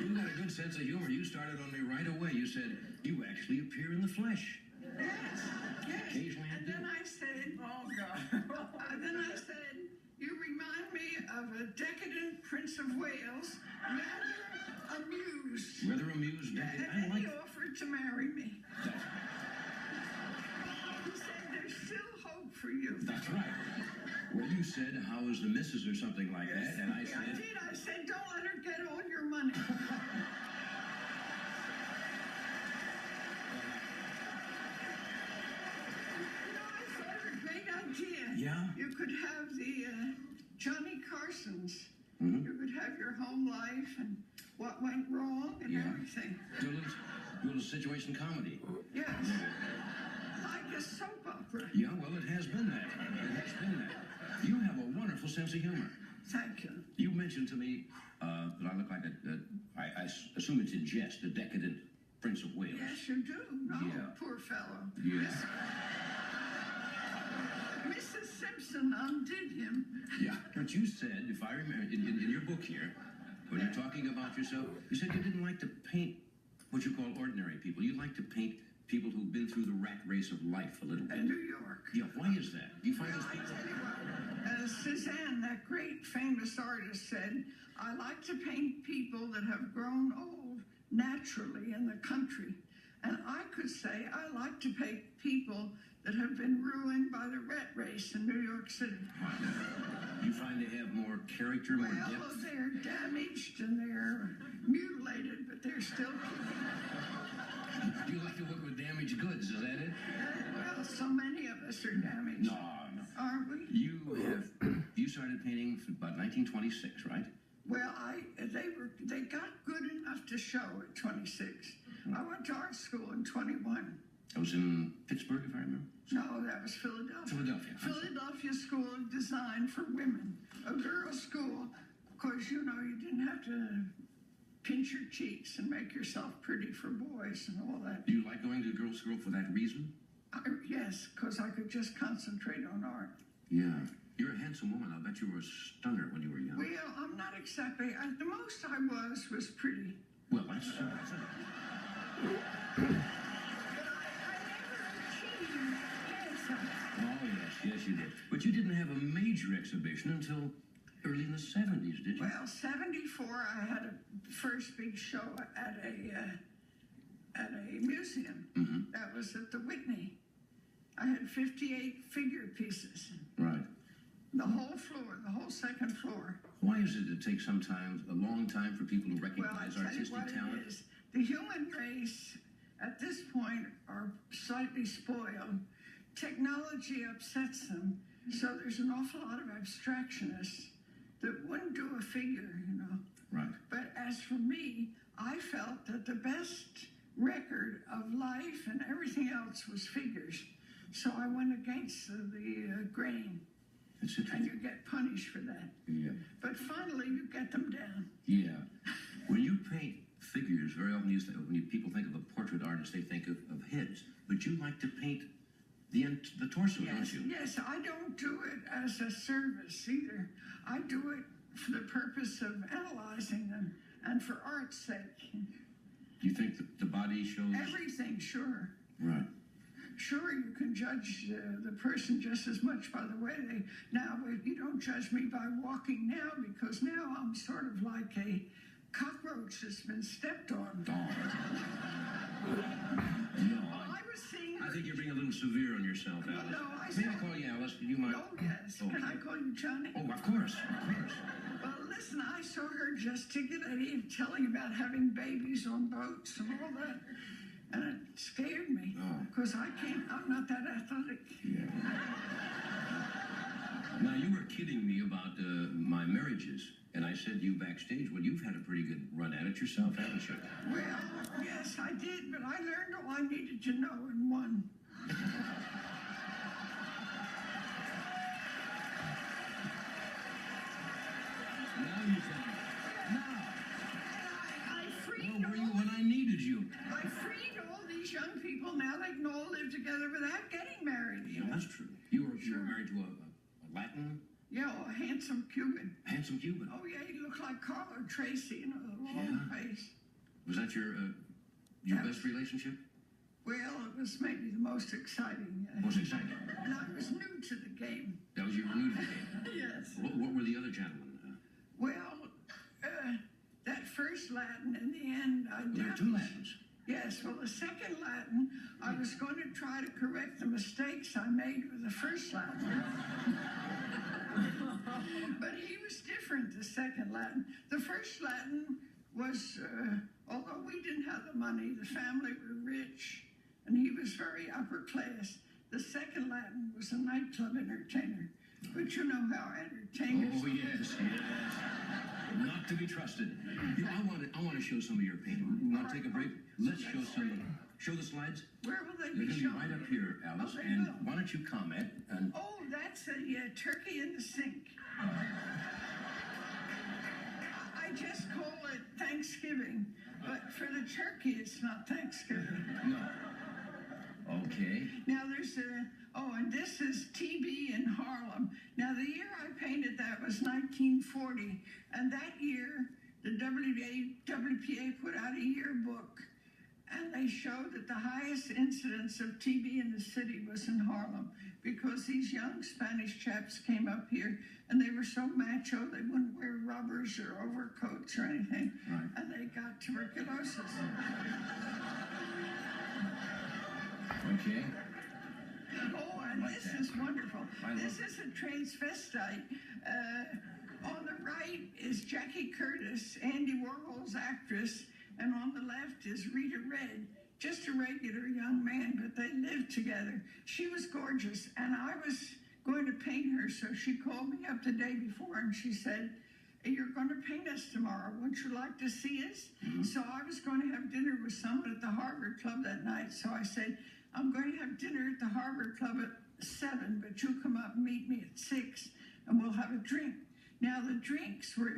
You got a good sense of humor. You started on me right away. You said, you actually appear in the flesh. Yes, yes. Occasionally I And do. then I said, oh, God. Then I said, you remind me of a decadent Prince of Wales, rather amused. Rather amused. Yeah, and I then like he offered to marry me. He said, there's still hope for you. That's right. Well, you said, how is the missus or something like that, and I I said... did. I said, don't let her get all your money. I thought of a great idea. Yeah? You could have the Johnny Carsons. Mm-hmm. You could have your home life and what went wrong and everything. Do a little situation comedy. Yes. Like a soap opera. Yeah, well, it has been that. It has been that. You have a wonderful sense of humor. Thank you. You mentioned to me that I look like I assume it's in jest, a decadent Prince of Wales. Yes, you do. No, Yeah. poor fellow. Yeah. Mrs. Simpson undid him. Yeah, but you said, if I remember, in your book here, when you're talking about yourself, you said you didn't like to paint what you call ordinary people. You like to paint people who've been through the rat race of life a little bit. In New York. Yeah, why is that? Do you find Well, those I people... tell you what, Cézanne, that great famous artist, said, I like to paint people that have grown old naturally in the country. And I could say I like to paint people that have been ruined by the rat race in New York City. You find they have more character, more Well, depth? they're damaged and they're mutilated, but they're still Do you like to work with damaged goods, is that it? well, so many of us are damaged. No. Aren't we? You started painting about 1926, right? Well, they got good enough to show at 26. I went to art school in 21. I was in Pittsburgh, if I remember. No, that was Philadelphia. Philadelphia. Philadelphia School of Design for Women, a girls' school. Of course, you didn't have to pinch your cheeks and make yourself pretty for boys and all that. Do you like going to girls' school for that reason? Yes, because I could just concentrate on art. Yeah. You're a handsome woman. I'll bet you were a stunner when you were young. Well, I'm not exactly. The most I was pretty. Well, that's it. But I never achieved handsome. Oh, yes, you did. But you didn't have a major exhibition until early in the 70s, did you? Well, 74, I had a first big show at a museum. Mm-hmm. That was at the Whitney. I had 58 figure pieces. Right. The whole floor, the whole second floor. Why is it take sometimes a long time for people to Well, I recognize tell you artistic what talent? it is. The human race, at this point, are slightly spoiled. Technology upsets them, so there's an awful lot of abstractionists that wouldn't do a figure, Right. But as for me, I felt that the best record of life and everything else was figures. So I went against the grain. It's And interesting. you get punished for that. Yeah. But finally, you get them down. Yeah. When you paint figures, very often people think of a portrait artist, they think of heads. But you like to paint the torso, don't you? Yes, I don't do it as a service either. I do it for the purpose of analyzing them and for art's sake. Do you think that the body shows... Everything, sure. Right. Sure, you can judge the person just as much by the way they... Now, you don't judge me by walking now, because now I'm sort of like a cockroach that's been stepped on. No. I was seeing... I think you're being a little severe on yourself, Alice. No, May I call you Alice? Do you mind? Oh, yes. Can I call you Johnny? Oh, of course. Of course. Well, listen, I saw her gesticulating, telling about having babies on boats and all that. And it scared me, because I'm not that athletic. Yeah. Now, you were kidding me about my marriages, and I said to you backstage, well, you've had a pretty good run at it yourself, haven't you? Well, yes, I did, but I learned all I needed to know in one. Now you tell me. Now. I freed Where were you when I needed you? I freed all these young people. Now they can all live together without getting married. Yeah, that's true. You were married to a Latin Yeah, a handsome Cuban. Handsome Cuban. Oh, yeah, he looked like Carlo Tracy, you know, the long face. Was that your best relationship? Well, it was maybe the most exciting. Most exciting. And I was new to the game. That was your new to the game. Yes. What were the other gentlemen? Well, that first Latin, in the end, There were two Latins. Yes, well, the second Latin, I was going to try to correct the mistakes I made with the first Latin. But he was different, the second Latin. The first Latin was, although we didn't have the money, the family were rich, and he was very upper class. The second Latin was a nightclub entertainer. But you know how entertainers... Oh, yes. Not to be trusted. You know, I want to show some of your painting. You want to take a break? Let's show some. Show the slides. Where will they They're be going to shown? be right up here, Alice. Oh, and why don't you comment? And oh, that's a turkey in the sink. I just call it Thanksgiving, but for the turkey, it's not Thanksgiving. no. Okay. Now there's and this is TB in Harlem. Now the year I painted that was 1940, and that year the WPA put out a yearbook, and they showed that the highest incidence of TB in the city was in Harlem, because these young Spanish chaps came up here, and they were so macho they wouldn't wear rubbers or overcoats or anything, and they got tuberculosis. Okay. Oh, and this is wonderful. This is a transvestite. On the right is Jackie Curtis, Andy Warhol's actress, and on the left is Rita Red, just a regular young man, but they lived together. She was gorgeous, and I was going to paint her, so she called me up the day before, and she said, "You're going to paint us tomorrow. Wouldn't you like to see us?" Mm-hmm. So I was going to have dinner with someone at the Harvard Club that night, so I said, "I'm going to have dinner at the Harvard Club at 7, but you come up and meet me at 6, and we'll have a drink." Now, the drinks were,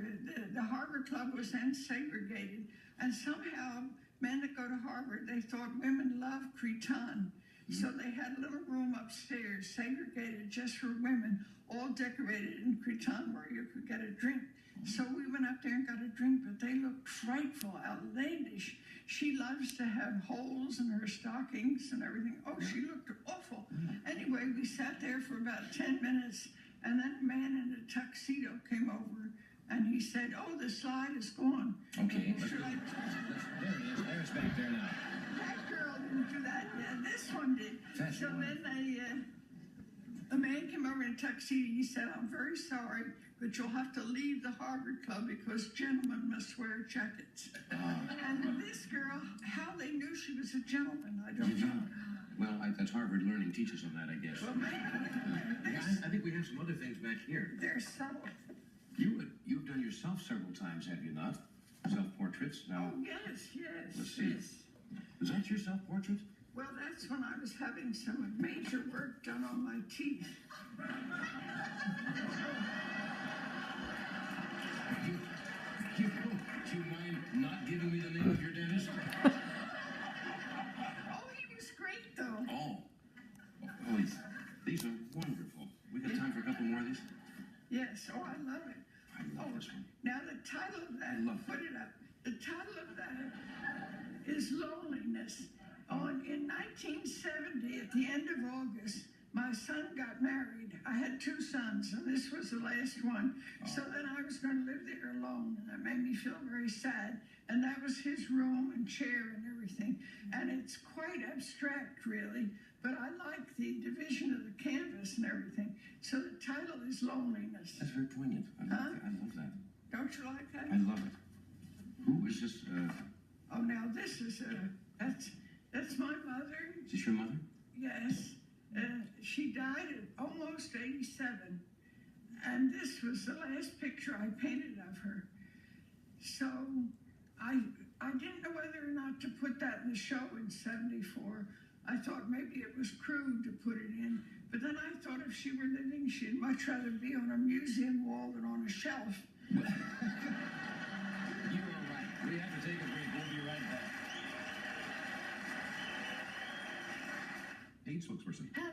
the Harvard Club was then segregated, and somehow men that go to Harvard, they thought women love cretonne. Mm-hmm. So they had a little room upstairs, segregated just for women, all decorated in cretonne where you could get a drink. So we went up there and got a drink, but they looked frightful, outlandish. She loves to have holes in her stockings and everything. Oh, she looked awful. Anyway, we sat there for about 10 minutes, and then a man in a tuxedo came over, and he said, "Oh, the slide is gone." Okay. Should I... There he is. There's back there now. That girl didn't do that. Yeah, this one did. So then the man came over in a tuxedo. He said, "I'm very sorry, but you'll have to leave the Harvard Club because gentlemen must wear jackets." And this girl, how they knew she was a gentleman, I don't know. Well, that's Harvard learning teaches them that, I guess. Well, maybe. I think we have some other things back here. They're subtle. You've done yourself several times, have you not? Self-portraits? Now, Oh, yes. let's see. Yes. Was that your self-portrait? Well, that's when I was having some major work done on my teeth. Do you mind not giving me the name of your dentist? Oh, he was great, though. Oh, these are wonderful. We got time for a couple more of these? Yes, oh, I love it. I love this one. Now, the title of that, put it up. The title of that is Loneliness. In 1970, at the end of August, my son got married. I had 2 sons, and this was the last one. So then I was going to live there alone, and that made me feel very sad. And that was his room and chair and everything. And it's quite abstract, really, but I like the division of the canvas and everything. So the title is Loneliness. That's very poignant. I love that. Don't you like that? I love it. Who is this? Oh, now this is that's my mother. Is this your mother? Yes. She died at almost 87, and this was the last picture I painted of her. So I didn't know whether or not to put that in the show in 74. I thought maybe it was crude to put it in, but then I thought if she were living, she'd much rather be on a museum wall than on a shelf. You are right. We have to take a break. We'll be right back. AIDS spokesperson.